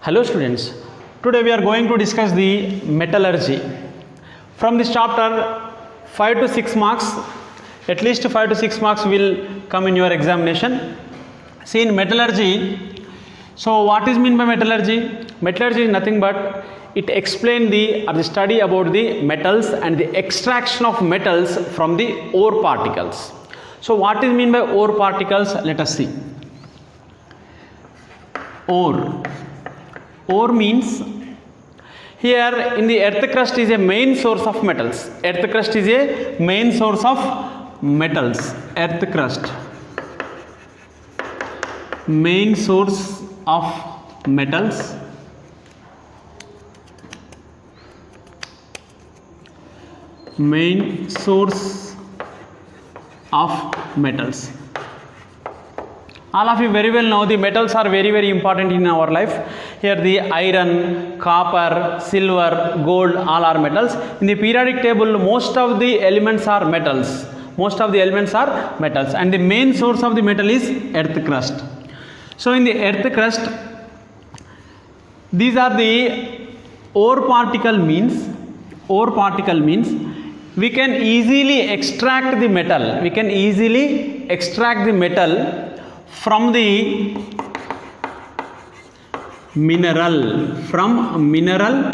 Hello students, today we are going to discuss the metallurgy. From this chapter 5 to 6 marks, at least 5 to 6 marks will come in your examination. See, in metallurgy, so what is meant by metallurgy? Metallurgy is nothing but it explains the study about the metals and the extraction of metals from the ore particles. So what is mean by ore particles? Let us see. Ore means here in the earth crust is a main source of metals. Earth crust is a main source of metals. Earth crust, main source of metals. Main source of metals. All of you very well know the metals are very important in our life. Here the iron, copper, silver, gold, all are metals. In the periodic table, most of the elements are metals. And the main source of the metal is earth crust. So in the earth crust, these are the ore particle means we can easily extract the metal. From the mineral. From mineral,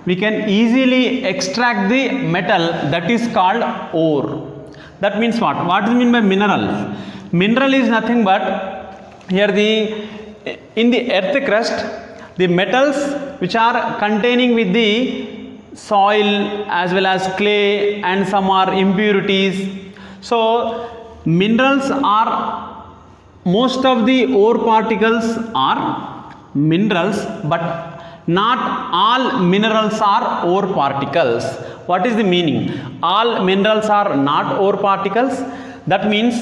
we can easily extract the metal that is called ore. That means what? What is mean by mineral? Mineral is nothing but here in the earth crust, the metals which are containing with the soil as well as clay and some are impurities. So minerals are, most of the ore particles are minerals, but not all minerals are ore particles. What is the meaning? All minerals are not ore particles. That means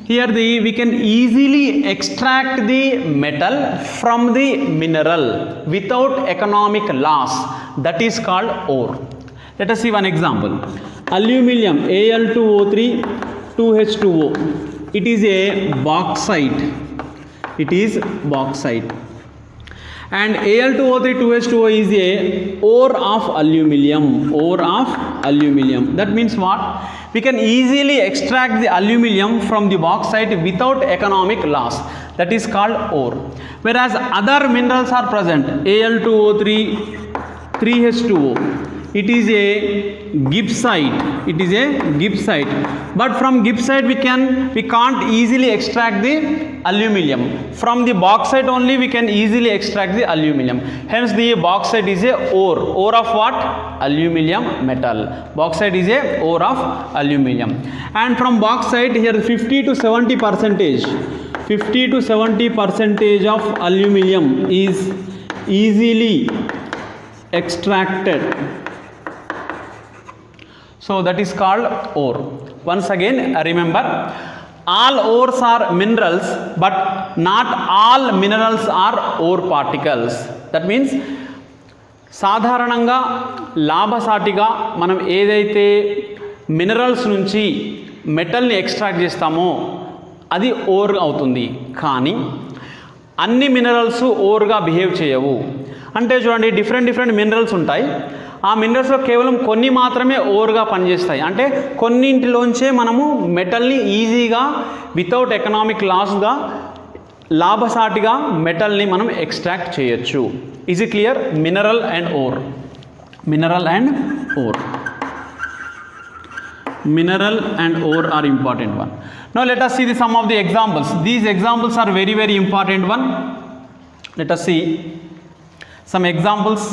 here we can easily extract the metal from the mineral without economic loss. That is called ore. Let us see one example. Aluminium, Al2O3, 2H2O. It is a bauxite. And Al2O3, 2H2O is a ore of aluminium. That means what? We can easily extract the aluminium from the bauxite without economic loss. That is called ore. Whereas other minerals are present. Al2O3, 3H2O. It is a gibbsite. But from gibbsite we can't easily extract the aluminium. From the bauxite only we can easily extract the aluminium. Hence the bauxite is a ore. Ore of what? Aluminium metal. Bauxite is a ore of aluminium. And from bauxite here 50 to 70 percentage of aluminium is easily extracted. So that is called ore. Once again remember, all ores are minerals, but not all minerals are ore particles. That means సాధారణంగా లాభసాటిగా మనం ఏదైతే minerals నుంచి మెటల్ని extract చేస్తామో అది or అవుతుంది. కానీ అన్ని మినరల్స్ ఓర్గా బిహేవ్ చేయవు. అంటే చూడండి, డిఫరెంట్ మినరల్స్ ఉంటాయి. ఆ మినరల్స్లో కేవలం కొన్ని మాత్రమే ఓర్గా పనిచేస్తాయి. అంటే కొన్నింటిలోంచే మనము మెటల్ని ఈజీగా వితౌట్ ఎకనామిక్ లాస్గా లాభసాటిగా మెటల్ని మనం ఎక్స్ట్రాక్ట్ చేయొచ్చు. Is it clear? Mineral and ore. Mineral and ore are important one. Now let us see some of the examples. These examples are very important one. Let us see some examples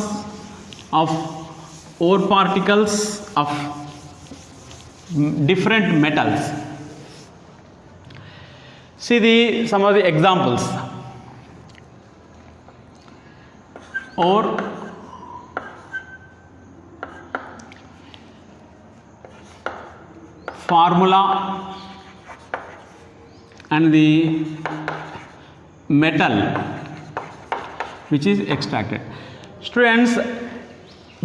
of ore particles of different metals. See some of the examples. Ore, formula and the metal which is extracted. Students,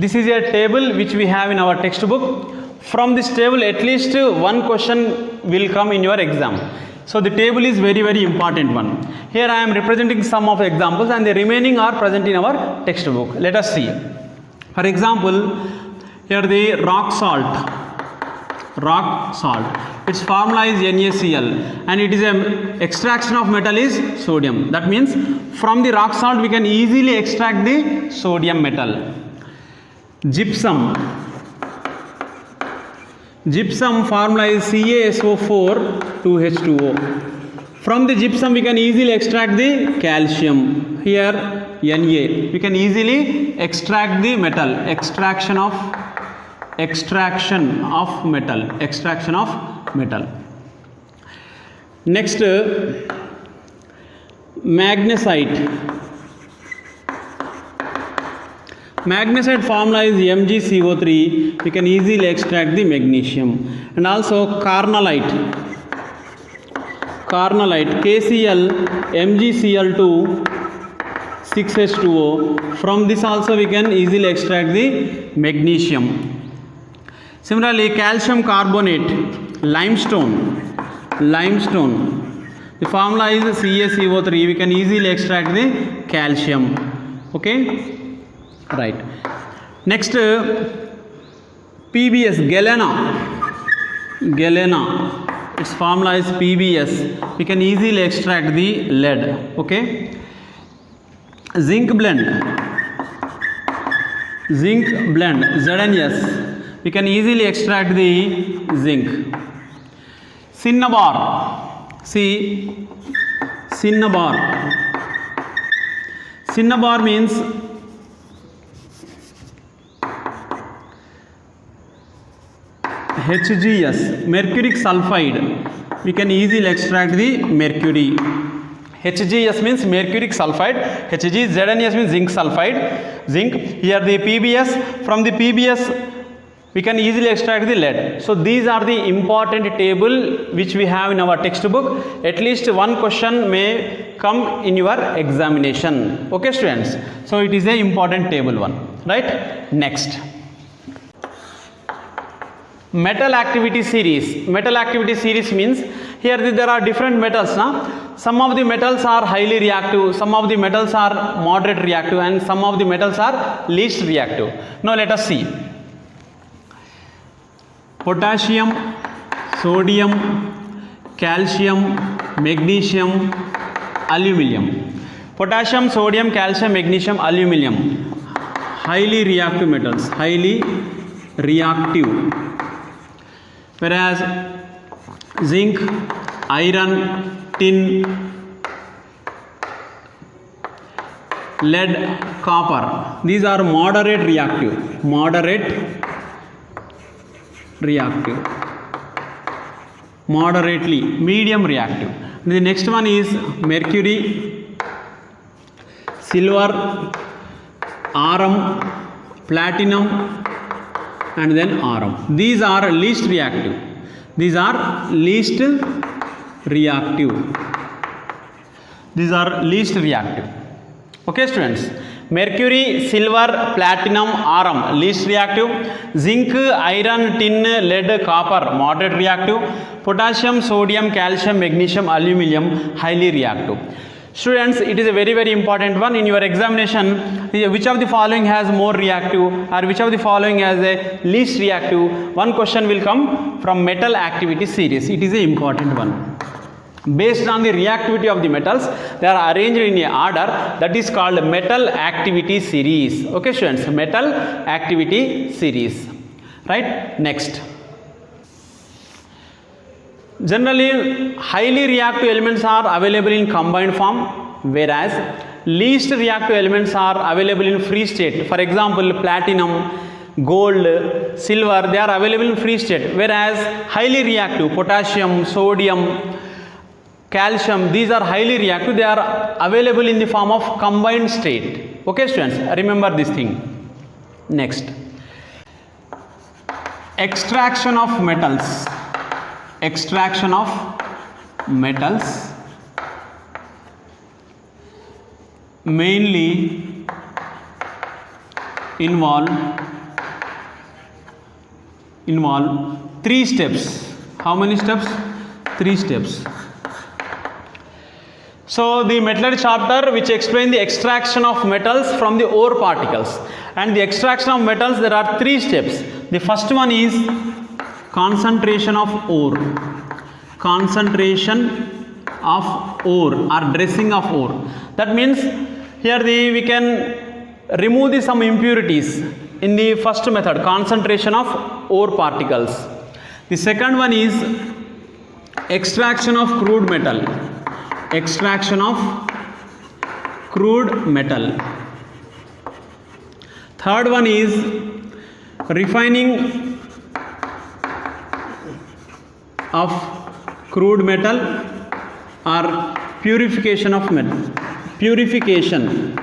this is a table which we have in our textbook. From this table at least one question will come in your exam. So the table is very, very important one. Here I am representing some of the examples and the remaining are present in our textbook. Let us see. For example, here the rock salt. Its formula is NaCl and it is a extraction of metal is sodium. That means from the rock salt we can easily extract the sodium metal. Gypsum formula is CaSO4 2H2O. From the gypsum we can easily extract the calcium. Here Na. We can easily extract the metal. Extraction of metal. Next, magnesite. Magnesite formula is MgCO3. We can easily extract the magnesium. And also carnallite. KCl MgCl2 6H2O. From this also we can easily extract the magnesium. Similarly, calcium carbonate, limestone. The formula is CaCO3. We can easily extract the calcium. Okay, right. Next, PBS, galena. Its formula is PBS. We can easily extract the lead. Okay. Zinc blend, ZNS. We can easily extract the zinc. Cinnabar. Cinnabar means HGS, mercuric sulfide. We can easily extract the mercury. HGS means mercuric sulfide. ZNS means zinc sulfide. Here the PBS. From the PBS we can easily extract the lead. So these are the important table which we have in our textbook. At least one question may come in your examination. Okay students. So it is a important table one. Right. Next. Metal activity series. Metal activity series means here there are different metals. Some of the metals are highly reactive, some of the metals are moderate reactive and some of the metals are least reactive. Now let us see. Potassium, sodium, calcium, magnesium, aluminium. Potassium, sodium, calcium, magnesium, aluminium. Highly reactive metals. Highly reactive. Whereas zinc, iron, tin, lead, copper. These are moderate reactive. Moderately, medium reactive. The next one is mercury, silver, arum, platinum, and then arum. These are least reactive. Okay students. Mercury, silver, platinum, arum, least reactive. Zinc, iron, tin, lead, copper, moderate reactive. Potassium, sodium, calcium, magnesium, aluminium, highly reactive. Students, it is a very, very important one in your examination. Which of the following has more reactive or which of the following has a least reactive? One question will come from metal activity series. It is an important one. Based on the reactivity of the metals, they are arranged in a order that is called metal activity series. Okay students, metal activity series. Right? Next. Generally, highly reactive elements are available in combined form, whereas least reactive elements are available in free state. For example, platinum, gold, silver, they are available in free state, whereas highly reactive, potassium, sodium, calcium, these are highly reactive, they are available in the form of combined state. Okay students, remember this thing. Next. Extraction of metals. Extraction of metals mainly involve three steps. How many steps? 3 steps. So the metallurgy chapter which explain the extraction of metals from the ore particles, and the extraction of metals there are 3 steps. The first one is concentration of ore, concentration of ore or dressing of ore. That means here we can remove some impurities in the first method, concentration of ore particles. The second one is extraction of crude metal, extraction of crude metal. Third one is refining of crude metal or purification of metal, purification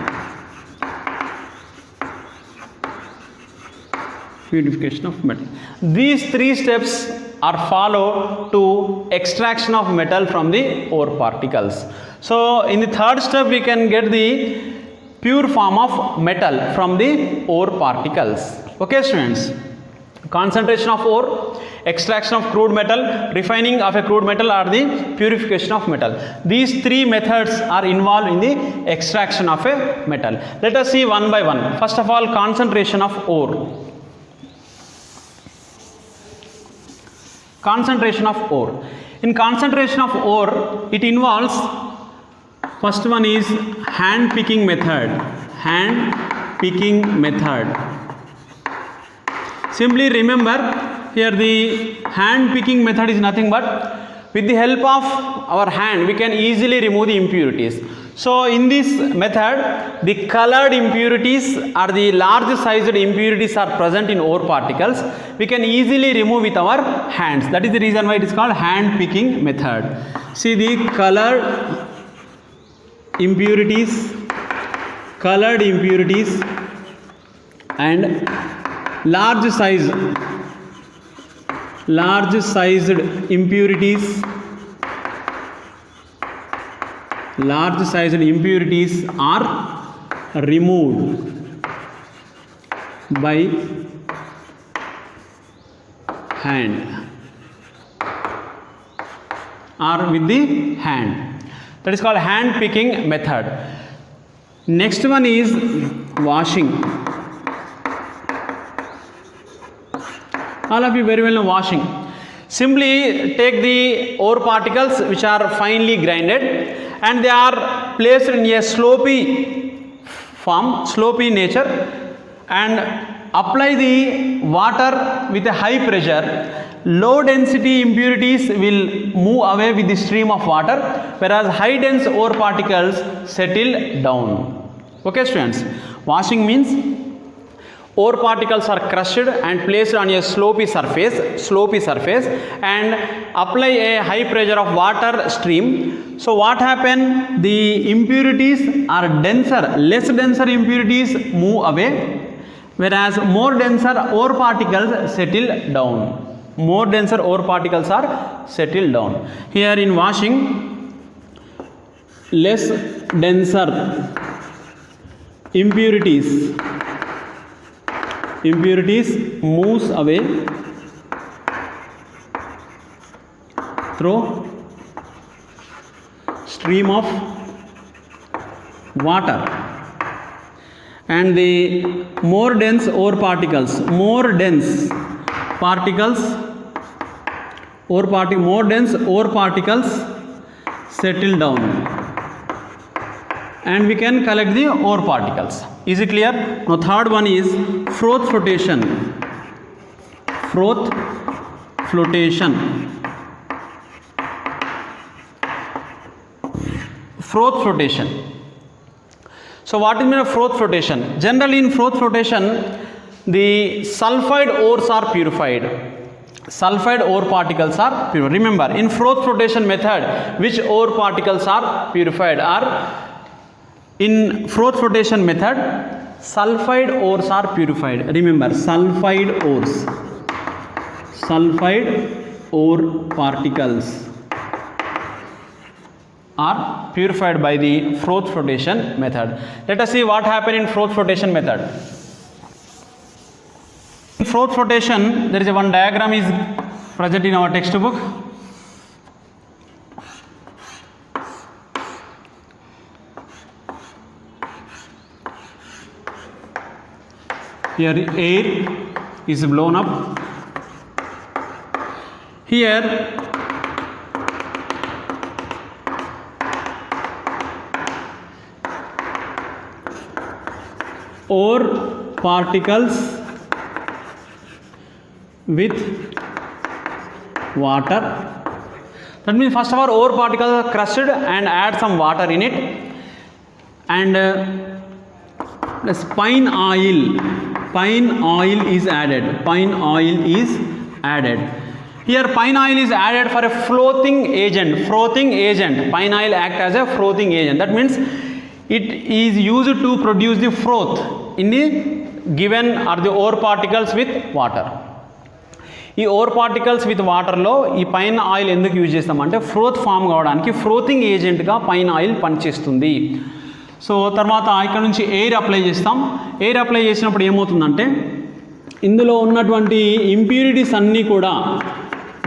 of metal. These 3 steps are followed to extraction of metal from the ore particles. So in the third step we can get the pure form of metal from the ore particles. Okay students, concentration of ore, extraction of crude metal, refining of a crude metal, or the purification of metal. These 3 methods are involved in the extraction of a metal. Let us see one by one. First of all, concentration of ore. Concentration of ore. In concentration of ore, it involves, first one is hand picking method. Hand picking method. Simply remember, here the hand picking method is nothing but with the help of our hand we can easily remove the impurities. So in this method the colored impurities or the large sized impurities are present in ore particles. We can easily remove with our hands. That is the reason why it is called hand picking method. See the colored impurities and large sized impurities are removed by hand or with the hand. That is called hand picking method. Next one is washing. All of you very well know washing. Simply take the ore particles which are finely grinded and they are placed in a slopy form, slopy nature, and apply the water with a high pressure. Low density impurities will move away with the stream of water, whereas high dense ore particles settle down. Okay students, washing means ore particles are crushed and placed on a slopy surface and apply a high pressure of water stream. So what happen, the impurities are denser, less denser impurities move away, whereas more denser ore particles settle down. More denser ore particles are settled down. Here in washing, less denser impurities moves away through stream of water, and the more dense ore particles settle down and we can collect the ore particles. Is it clear? Now third one is froth flotation. So what is mean of froth flotation? Generally in froth flotation the sulfide ores are purified. Sulfide ore particles are purified. Remember, in froth flotation method which ore particles are purified? In froth flotation method sulfide ores are purified. Remember, sulfide ore particles are purified by the froth flotation method. Let us see what happened in froth flotation method. In froth flotation there is one diagram is present in our textbook. here air is blown up, here ore particles with water. That means first of all ore particles are crushed and add some water in it, and this pine oil is added. Pine oil is added. Here pine oil is added for a frothing agent. Pine oil act as a frothing agent. That means it is used to produce the froth in the given or the ore particles with water. ఈ ore particles with వాటర్లో ఈ pine oil ఎందుకు use చేస్తామంటే froth form కావడానికి ఫ్రోతింగ్ ఏజెంట్గా pine oil పనిచేస్తుంది. So తర్వాత ఇక్కడ నుంచి ఎయిర్ అప్లై చేస్తాం. ఎయిర్ అప్లై చేసినప్పుడు ఏమవుతుందంటే ఇందులో ఉన్నటువంటి ఇంప్యూరిటీస్ అన్నీ కూడా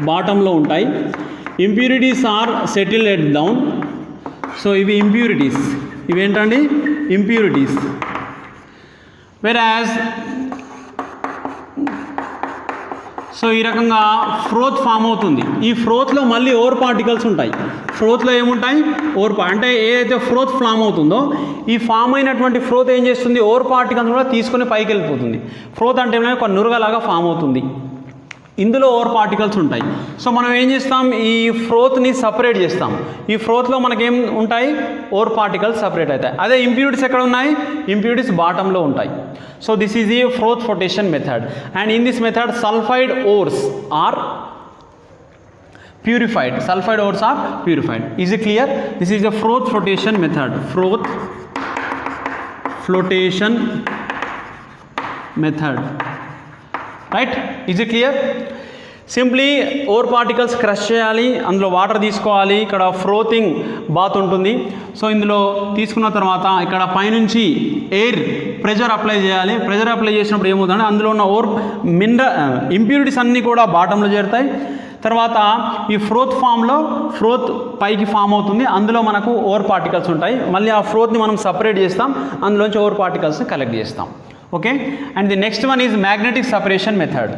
బాటంలో ఉంటాయి. Impurities are settle at down. So ఇవి ఇంప్యూరిటీస్, ఇవేంటండి ఇంప్యూరిటీస్. వెరాజ్ సో ఈ రకంగా ఫ్రోత్ ఫామ్ అవుతుంది. ఈ ఫ్రోత్లో మళ్ళీ ఓర్ పార్టికల్స్ ఉంటాయి. ఫ్రోత్లో ఏముంటాయి అంటే ఏదైతే ఫ్రోత్ ఫామ్ అవుతుందో ఈ ఫామ్ అయినటువంటి ఫ్రోత్ ఏం చేస్తుంది ఓర్ పార్టికల్స్ కూడా తీసుకొని పైకి వెళ్ళిపోతుంది. ఫ్రోత్ అంటే ఏమైనా ఒక నురగలాగా ఫామ్ అవుతుంది. ఇందులో ఓర్ పార్టికల్స్ ఉంటాయి. సో మనం ఏం చేస్తాం ఈ ఫ్రోత్ని సపరేట్ చేస్తాం. ఈ ఫ్రోత్లో మనకేం ఉంటాయి ఓర్ పార్టికల్స్ సపరేట్ అవుతాయి. అదే ఇంప్యూరిటీస్ ఎక్కడ ఉన్నాయి ఇంప్యూరిటీస్ బాటంలో ఉంటాయి. So this is a froth flotation method, and in this method sulfide ores are purified. Is it clear? This is the froth flotation method. Froth flotation method, right? Is it clear? Simply ore particles crush చేయాలి, అందులో water తీసుకోవాలి. ఇక్కడ ఫ్రోతింగ్ bath ఉంటుంది. So ఇందులో తీసుకున్న తర్వాత ఇక్కడ పైనుంచి ఎయిర్ ప్రెషర్ అప్లై చేయాలి. ప్రెషర్ అప్లై చేసినప్పుడు ఏమవుతుందంటే అందులో ఉన్న ఓర్ ఇంప్యూరిటీస్ అన్నీ కూడా బాటంలో చేరుతాయి. తర్వాత ఈ ఫ్రోత్ పైకి ఫామ్ అవుతుంది. అందులో మనకు ఓర్ పార్టికల్స్ ఉంటాయి. మళ్ళీ ఆ ఫ్రోత్ని మనం సపరేట్ చేస్తాం, అందులోంచి ఓర్ పార్టికల్స్ని కలెక్ట్ చేస్తాం. Okay, and the next one is magnetic separation method.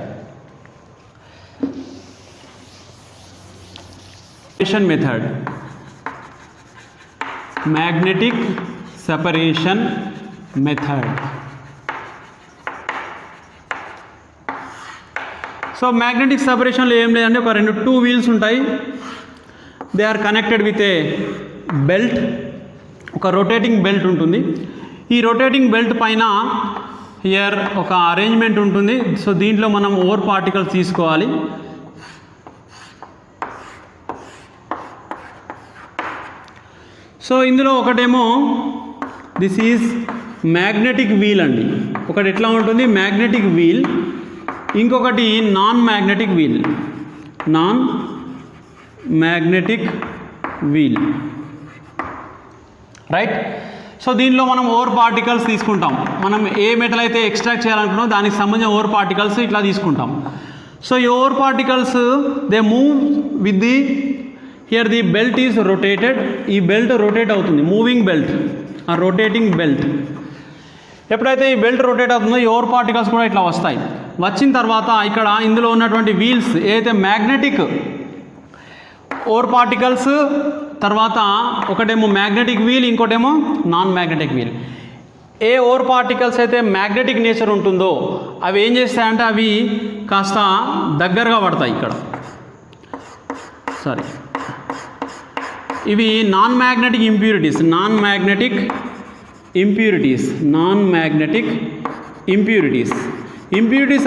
Magnetic separation method. So magnetic సెపరేషన్లో ఏం లేదంటే ఒక టూ వీల్స్ ఉంటాయి. They are connected with a belt. ఒక రొటేటింగ్ బెల్ట్ ఉంటుంది. ఈ రొటేటింగ్ బెల్ట్ పైన హియర్ ఒక అరేంజ్మెంట్ ఉంటుంది. సో దీంట్లో మనం ఓర్ పార్టికల్స్ తీసుకోవాలి. సో ఇందులో ఒకటేమో దిస్ ఈజ్ మ్యాగ్నెటిక్ వీల్ అండి. ఒకటి ఎట్లా ఉంటుంది మ్యాగ్నెటిక్ వీల్, ఇంకొకటి non magnetic wheel, right. So దీనిలో మనం ఓర్ పార్టికల్స్ తీసుకుంటాం. మనం ఏ మెటల్ అయితే ఎక్స్ట్రాక్ట్ చేయాలనుకున్నామో దానికి సంబంధించిన ఓర్ పార్టికల్స్ ఇట్లా తీసుకుంటాం. సో ఈ ore particles they move with the here the belt is rotated. ఈ బెల్ట్ రొటేట్ అవుతుంది, మూవింగ్ బెల్ట్, ఆ రొటేటింగ్ బెల్ట్. ఎప్పుడైతే ఈ బెల్ట్ రొటేట్ అవుతుందో ఈ ఓర్ పార్టికల్స్ కూడా ఇట్లా వస్తాయి. వచ్చిన తర్వాత ఇక్కడ ఇందులో ఉన్నటువంటి వీల్స్ ఏదైతే మ్యాగ్నెటిక్ ఓర్ పార్టికల్స్, తర్వాత ఒకటేమో మ్యాగ్నెటిక్ వీల్, ఇంకోటేమో నాన్ మ్యాగ్నెటిక్ వీల్. ఏ ఓర్ పార్టికల్స్ అయితే మ్యాగ్నెటిక్ నేచర్ ఉంటుందో అవి ఏం చేస్తాయంటే అవి కాస్త దగ్గరగా పడతాయి. ఇక్కడ సారీ ఇవి నాన్ మ్యాగ్నెటిక్ ఇంప్యూరిటీస్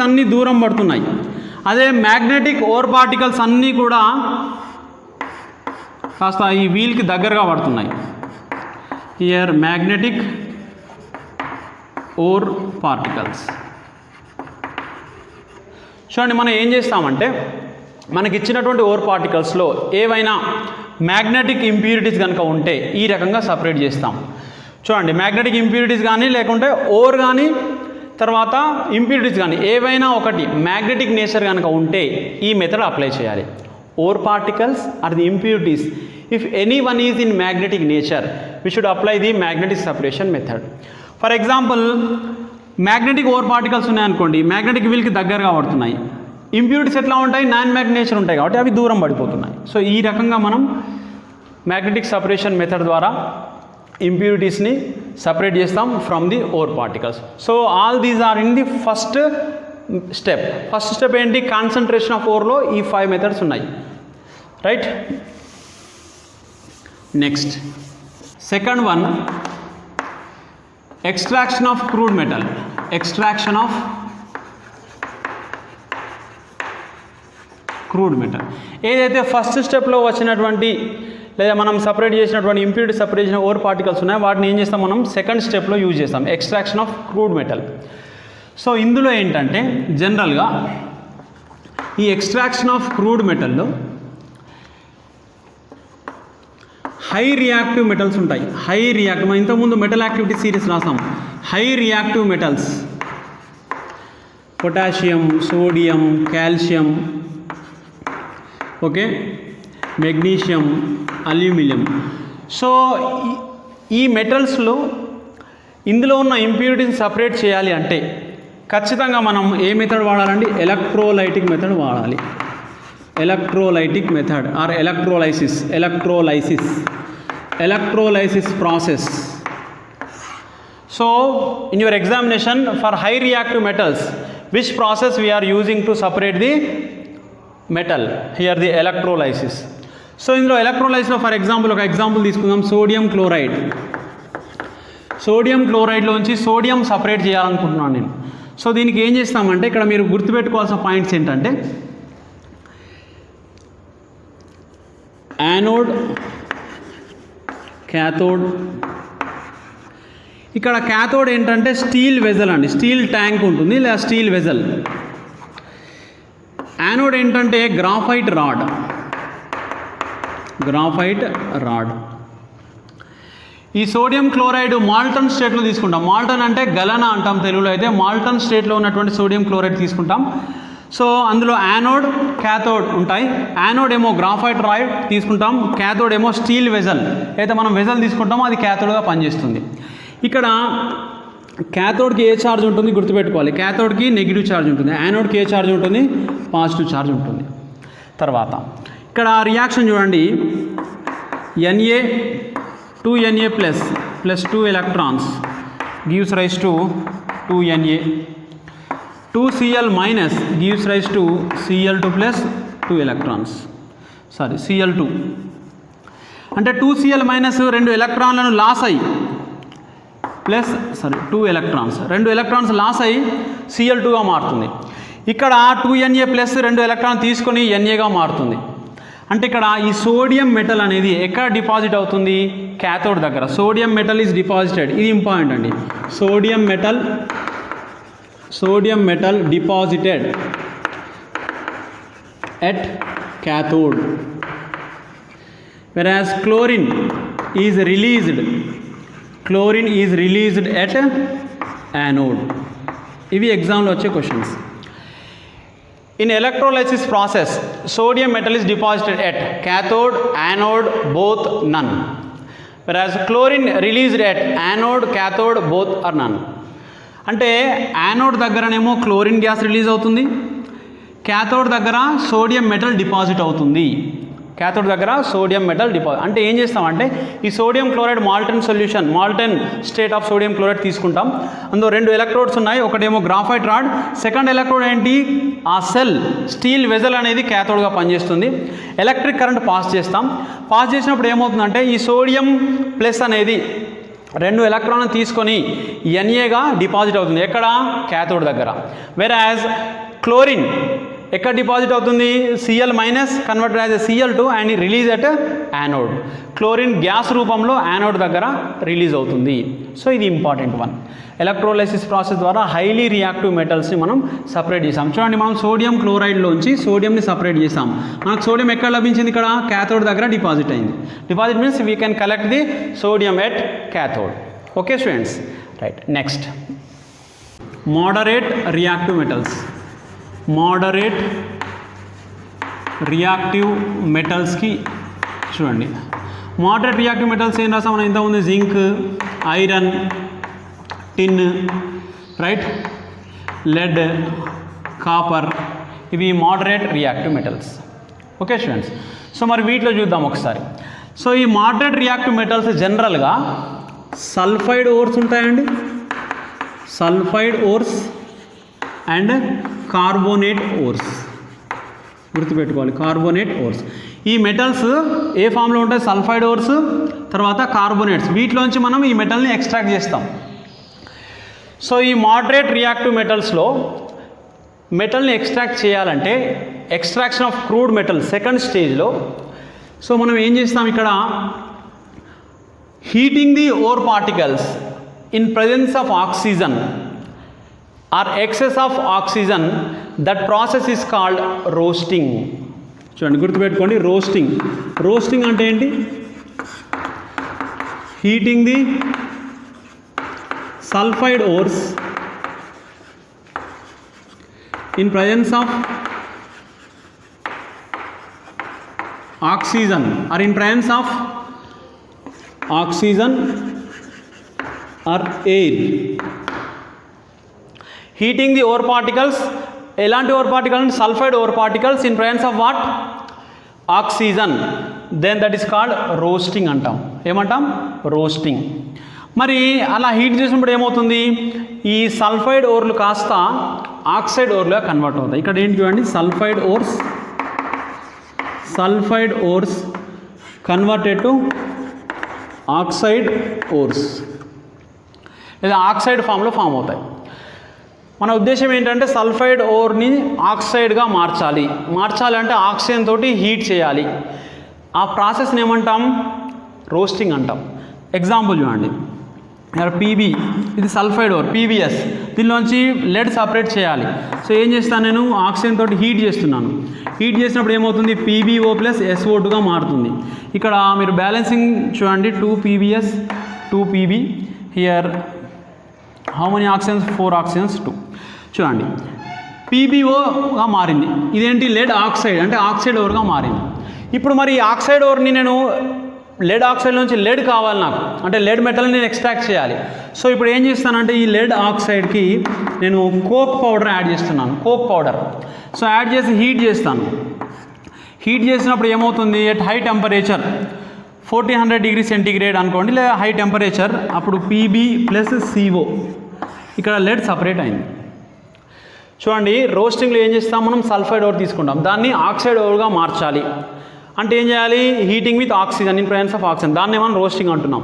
అన్నీ దూరం పడుతున్నాయి. అదే మ్యాగ్నెటిక్ ఓర్ పార్టికల్స్ అన్నీ కూడా కాస్త ఈ వీల్కి దగ్గరగా పడుతున్నాయి. Here magnetic ore particles. చూడండి, మనం ఏం చేస్తామంటే మనకి ఇచ్చినటువంటి ఓర్ పార్టికల్స్లో ఏవైనా మ్యాగ్నెటిక్ ఇంప్యూరిటీస్ కనుక ఉంటే ఈ రకంగా సపరేట్ చేస్తాం. చూడండి, మ్యాగ్నెటిక్ ఇంప్యూరిటీస్ కానీ లేకుంటే ఓర్ కానీ తర్వాత ఇంప్యూరిటీస్ కానీ ఏవైనా ఒకటి మ్యాగ్నెటిక్ నేచర్ కనుక ఉంటే ఈ మెథడ్ అప్లై చేయాలి. Ore particles are the impurities. If any one is in magnetic nature we should apply the magnetic separation method. For example, magnetic ore particles ఉన్నాయనుకోండి, మ్యాగ్నెటిక్ వీల్కి దగ్గరగా పడుతున్నాయి. ఇంప్యూరిటీస్ ఎట్లా ఉంటాయి, నాన్ మ్యాగ్నెటిక్ నేచర్ ఉంటాయి కాబట్టి అవి దూరం పడిపోతున్నాయి. సో ఈ రకంగా మనం మ్యాగ్నెటిక్ సపరేషన్ మెథడ్ ద్వారా ఇంప్యూరిటీస్ని సపరేట్ చేస్తాం from the ore particles. So all these are in the first step. First step ఏంటి, కాన్సన్ట్రేషన్ ఆఫ్ ఓర్లో ఈ 5 మెథడ్స్ ఉన్నాయి, right. Next second one, extraction of crude metal. Extraction of crude metal ఏదైతే first స్టెప్లో వచ్చినటువంటి లేదా మనం సపరేట్ చేసినటువంటి ఇంప్యూరిటీ సపరేట్ చేసిన ఓర్ పార్టికల్స్ ఉన్నాయి, వాటిని ఏం చేస్తాం మనం సెకండ్ స్టెప్లో యూజ్ చేస్తాం, extraction of crude metal. So ఇందులో ఏంటంటే జనరల్గా ఈ ఎక్స్ట్రాక్షన్ ఆఫ్ క్రూడ్ మెటల్లో హై రియాక్టివ్ మెటల్స్ ఉంటాయి. హై రియాక్టివ్, మనం ఇంతకుముందు మెటల్ యాక్టివిటీ సిరీస్ రాసాం. High reactive metals potassium, sodium, calcium, okay, magnesium, aluminium. So ఈ మెటల్స్లో ఇందులో ఉన్న ఇంప్యూరిటీని సపరేట్ చేయాలి అంటే ఖచ్చితంగా మనం ఏ మెథడ్ వాడాలండి, ఎలక్ట్రోలైటిక్ మెథడ్ వాడాలి. Electrolytic method or electrolysis process. So in your examination for high reactive metals, which process we are using to separate the metal? Here the electrolysis. So ఇందులో electrolysis లో for example ఒక example తీసుకుందాం, sodium chloride. సోడియం క్లోరైడ్లోంచి sodium separate చేయాలనుకుంటున్నాను నేను. So దీనికి ఏం చేస్తామంటే ఇక్కడ మీరు గుర్తుపెట్టుకోవాల్సిన పాయింట్స్ ఏంటంటే యానోడ్, క్యాథోడ్. ఇక్కడ క్యాథోడ్ ఏంటంటే స్టీల్ వెజల్ అండి, స్టీల్ ట్యాంక్ ఉంటుంది లేదా స్టీల్ వెజల్. యానోడ్ ఏంటంటే గ్రాఫైట్ రాడ్. ఈ సోడియం క్లోరైడ్ మాల్టన్ స్టేట్లో తీసుకుంటాం. మాల్టన్ అంటే గలన అంటాం తెలుగులో, అయితే మాల్టన్ స్టేట్లో ఉన్నటువంటి సోడియం క్లోరైడ్ తీసుకుంటాం. సో అందులో యానోడ్, క్యాథోడ్ ఉంటాయి. యానోడ్ ఏమో గ్రాఫైట్ రాడ్ తీసుకుంటాం, క్యాథోడ్ ఏమో స్టీల్ వెజల్. అయితే మనం వెజల్ తీసుకుంటామో అది క్యాథోడ్గా పనిచేస్తుంది. ఇక్కడ క్యాథోడ్కి ఏ ఛార్జ్ ఉంటుంది గుర్తుపెట్టుకోవాలి, క్యాథోడ్కి నెగిటివ్ ఛార్జ్ ఉంటుంది, యానోడ్కి ఏ ఛార్జ్ ఉంటుంది, పాజిటివ్ ఛార్జ్ ఉంటుంది. తర్వాత ఇక్కడ రియాక్షన్ చూడండి, Na 2Na plus 2 electrons gives rise to 2Na. 2Cl minus gives rise to Cl2 plus 2 electrons. Sorry, Cl2. అంటే 2Cl మైనస్ 2 ఎలక్ట్రాన్లను లాస్ అయ్యి ప్లస్ 2 ఎలక్ట్రాన్స్, 2 ఎలక్ట్రాన్స్ లాస్ అయ్యి Cl2గా మారుతుంది. ఇక్కడ 2Na ప్లస్ 2 ఎలక్ట్రాన్ తీసుకొని Na మారుతుంది. అంటే ఇక్కడ ఈ సోడియం మెటల్ అనేది ఎక్కడ డిపాజిట్ అవుతుంది, క్యాథోడ్ దగ్గర. సోడియం మెటల్ ఈజ్ డిపాజిటెడ్, ఇది ఇంపార్టెంట్ అండి. Sodium metal deposited at cathode, whereas chlorine is released at anode. ఇవి ఎగ్జామ్లో వచ్చే questions. In electrolysis process, sodium metal is deposited at cathode, anode, both none. Whereas chlorine released at anode, cathode, both are none. అంటే anode దగ్గరనేమో chlorine gas release అవుతుంది, cathode దగ్గర sodium metal deposit అవుతుంది. అంటే ఏం చేస్తామంటే ఈ sodium chloride molten state of sodium chloride తీసుకుంటాం. అందులో 2 ఎలక్ట్రోడ్స్ ఉన్నాయి, ఒకటేమో గ్రాఫైట్ రాడ్, సెకండ్ ఎలక్ట్రోడ్ ఏంటి, ఆ సెల్ స్టీల్ వెజల్ అనేది క్యాథోడ్గా పనిచేస్తుంది. ఎలక్ట్రిక్ కరెంట్ పాస్ చేసినప్పుడు ఏమవుతుందంటే ఈ సోడియం ప్లస్ అనేది 2 ఎలక్ట్రాన్లు తీసుకొని Naగా డిపాజిట్ అవుతుంది. ఎక్కడ, క్యాథోడ్ దగ్గర. వెరాజ్ క్లోరిన్ ఎక్కడ డిపాజిట్ అవుతుంది, Cl minus converted as Cl2 and release at anode. Chlorine gas రూపంలో యానోడ్ దగ్గర రిలీజ్ అవుతుంది. సో ఇది ఇంపార్టెంట్ వన్. ఎలక్ట్రోలైసిస్ ప్రాసెస్ ద్వారా హైలీ రియాక్టివ్ మెటల్స్ని మనం సపరేట్ చేసాం. చూడండి, మనం సోడియం క్లోరైడ్లోంచి సోడియంని సపరేట్ చేసాం. మనకు సోడియం ఎక్కడ లభించింది, ఇక్కడ క్యాథోడ్ దగ్గర డిపాజిట్ అయింది. Deposit means we can collect the sodium at cathode. Okay students, right. Next, moderate reactive మెటల్స్కి చూడండి. మోడరేట్ రియాక్టివ్ మెటల్స్ ఏం రాసాం మనం ఇంతకుముందు, zinc, iron, tin, right. Lead, copper ఇవి moderate reactive metals. Okay students, so మరి వీటిలో చూద్దాం ఒకసారి. సో ఈ మోడరేట్ రియాక్టివ్ మెటల్స్ జనరల్గా సల్ఫైడ్ ఓర్స్ ఉంటాయండి, sulphide ores and carbonate ores. గుర్తుపెట్టుకోవాలి, కార్బోనేట్ ఓర్స్. ఈ మెటల్స్ ఏ ఫామ్లో ఉంటాయి? సల్ఫైడ్ ఓర్స్, తర్వాత కార్బోనేట్స్. వీటిలోంచి మనం ఈ మెటల్ని ఎక్స్ట్రాక్ట్ చేస్తాం. సో ఈ మోడరేట్ రియాక్టివ్ మెటల్స్లో మెటల్ని ఎక్స్ట్రాక్ట్ చేయాలంటే extraction of crude metal second స్టేజ్లో సో మనం ఏం చేస్తాం ఇక్కడ, heating the ore particles in presence of oxygen or excess of oxygen, that process is called roasting. చూడండి, గుర్తుపెట్టుకోండి, రోస్టింగ్. రోస్టింగ్ అంటే ఏంటి? Heating the sulphide ores in presence of oxygen or in presence of oxygen or air. Heating the ore particles, elanti ore particles, sulfide ore particles in presence of what? Oxygen. Then that is called roasting antam. ఏమంటాం? Roasting. మరి అలా heat చేసినప్పుడు ఏమవుతుంది, ఈ sulphide ఓర్లు కాస్త oxide ఓర్లుగా convert అవుతాయి. ఇక్కడ ఏంటి చూడండి, sulphide ores, sulphide ores converted to oxide ores, లేదా ఆక్సైడ్ ఫామ్లో ఫామ్ అవుతాయి. మన ఉద్దేశం ఏంటంటే సల్ఫైడ్ ఓర్ని ఆక్సైడ్గా మార్చాలి. మార్చాలి అంటే ఆక్సిజన్ తోటి హీట్ చేయాలి. ఆ ప్రాసెస్ని ఏమంటాం? రోస్టింగ్ అంటాం. ఎగ్జాంపుల్ చూడండి, పీబీ, ఇది సల్ఫైడ్ ఓర్, పీబీఎస్. దీనిలోంచి లెడ్ సపరేట్ చేయాలి. సో ఏం చేస్తాను నేను, ఆక్సిజన్ తోటి హీట్ చేస్తున్నాను. హీట్ చేసినప్పుడు ఏమవుతుంది, పీబీఓ ప్లస్ SO2గా మారుతుంది. ఇక్కడ మీరు బ్యాలెన్సింగ్ చూడండి, 2 PBS 2 PB. Here how many oxygens? 4 oxygens 2. చూడండి, పీబీఓగా మారింది. ఇదేంటి? లెడ్ ఆక్సైడ్, అంటే ఆక్సైడ్ ఓర్గా మారింది. ఇప్పుడు మరి ఆక్సైడ్ ఓర్ని నేను లెడ్ ఆక్సైడ్ నుంచి లెడ్ కావాలి నాకు, అంటే లెడ్ మెటల్ని నేను ఎక్స్ట్రాక్ట్ చేయాలి. సో ఇప్పుడు ఏం చేస్తానంటే ఈ లెడ్ ఆక్సైడ్కి నేను కోక్ పౌడర్ యాడ్ చేస్తున్నాను, కోక్ పౌడర్. సో యాడ్ చేసి హీట్ చేస్తాను. హీట్ చేసినప్పుడు ఏమవుతుంది, at high temperature 1400 degree centigrade అనుకోండి, లేదా హై టెంపరేచర్, అప్పుడు PB ప్లస్ CO, ఇక్కడ లెడ్ సపరేట్ అయింది. చూడండి, రోస్టింగ్లో ఏం చేస్తాం మనం, సల్ఫైడ్ ఓర్ తీసుకుంటాం, దాన్ని ఆక్సైడ్ ఓర్గా మార్చాలి. అంటే ఏం చేయాలి, heating with oxygen, in presence of oxygen, దాన్ని మనం రోస్టింగ్ అంటున్నాం.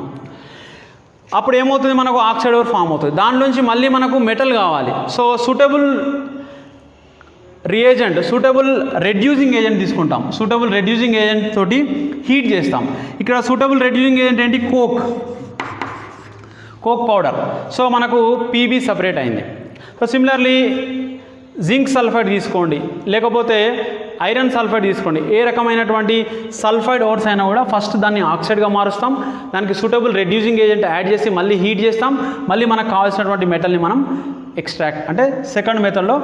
అప్పుడు ఏమవుతుంది, మనకు ఆక్సైడ్ ఓర్ ఫామ్ అవుతుంది. దానిలోంచి మళ్ళీ మనకు మెటల్ కావాలి. So suitable reagent, suitable reducing agent తీసుకుంటాం. సూటబుల్ రెడ్యూసింగ్ ఏజెంట్ తోటి హీట్ చేస్తాం. ఇక్కడ సూటబుల్ రెడ్యూసింగ్ ఏజెంట్ ఏంటి, కోక్ పౌడర్. సో మనకు PB సపరేట్ అయింది. సో సిమిలర్లీ జింక్ సల్ఫైడ్ తీసుకోండి, లేకపోతే ఐరన్ సల్ఫైడ్ తీసుకోండి. ఏ రకమైనటువంటి సల్ఫైడ్ ఓర్స్ అయినా కూడా ఫస్ట్ దాన్ని ఆక్సైడ్గా మారుస్తాం, దానికి సూటబుల్ రెడ్యూసింగ్ ఏజెంట్ యాడ్ చేసి మళ్ళీ హీట్ చేస్తాం, మళ్ళీ మనకు కావాల్సినటువంటి మెటల్ని మనం ఎక్స్ట్రాక్ట్ అంటే సెకండ్ మెథడ్లో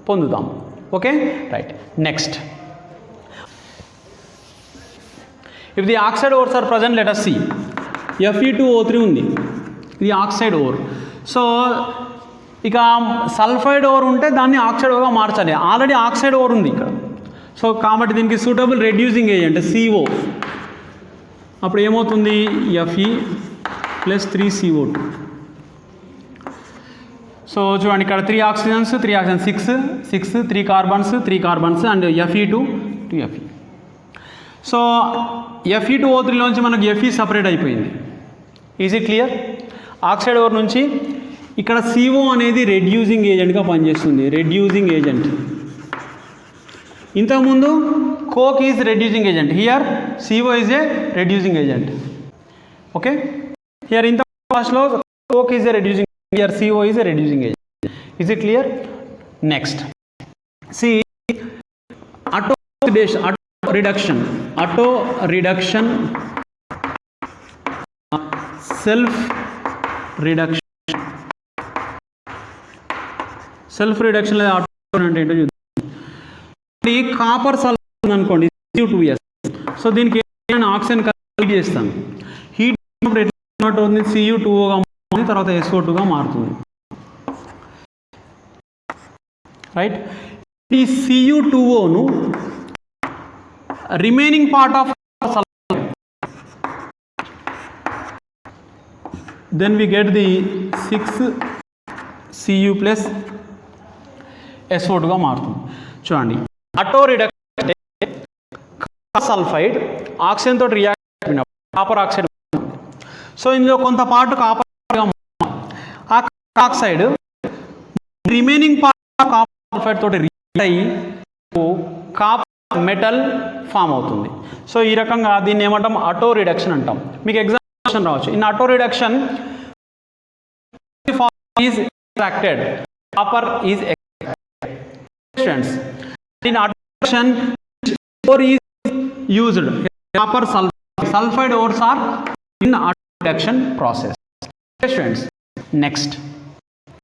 పొందుతాం. Okay, right. Next, if the oxide ores are present, let us see. Fe2O3 ఉంది, ఇది ఆక్సైడ్ ఓర్. సో ఇక సల్ఫైడ్ ఓర్ ఉంటే దాన్ని ఆక్సైడ్ ఓర్గా మార్చాలి. ఆల్రెడీ ఆక్సైడ్ ఓర్ ఉంది ఇక్కడ. సో కాబట్టి దీనికి సూటబుల్ రెడ్యూసింగ్ ఏజెంట్ CO. అప్పుడు ఏమవుతుంది, Fe ప్లస్ 3CO2. సో చూడండి, ఇక్కడ 3 oxygens 6 3 carbons and Fe2 2 Fe. సో Fe2O3లోంచి మనకు Fe సపరేట్ అయిపోయింది. Is it clear? Oxide ore నుంచి ఇక్కడ CO అనేది రెడ్యూసింగ్ ఏజెంట్గా పనిచేస్తుంది, రెడ్యూసింగ్ ఏజెంట్. ఇంతకుముందు coke is reducing agent, here CO is a reducing agent. Okay, here ఇంత ఫస్ట్లో coke is a reducing, here CO is a reducing agent. Is it clear? Next, C auto reduction, self reduction లేదా auto అంటే ఏంటో చూద్దాం. Copper sulphur అనుకోండి, Cu2S. So దీనికి నేను oxygen heat చేస్తాను. హీట్ ఎట్లా అవుతుంది, Cu2O గా మారుతుంది, తర్వాత SO2గా మారుతుంది. రైట్. ఈ Cu2O ను remaining part of sulphide, then we get the 6Cu plus SO2 గా మారుతుంది. చూడండి, ఆటో రిడక్షన్ అంటే సల్ఫైడ్ ఆక్సిజన్ తోటి రియాక్ట్ అయినప్పుడు కాపర్ ఆక్సైడ్. సో ఇందులో కొంత పార్ట్ కాపర్, ఆ oxide remaining part copper sulphide తోటి రియాక్ట్ అయ్యి కాపర్ మెటల్ ఫామ్ అవుతుంది. సో ఈ రకంగా దీన్ని ఏమంటాం, ఆటో రిడక్షన్ అంటాం. మీకు ఎగ్జామినేషన్ రావచ్చు. In auto reduction is extracted, copper is extracted. In auto reduction, ore is used, copper sulfide ores are in auto reduction process. Next.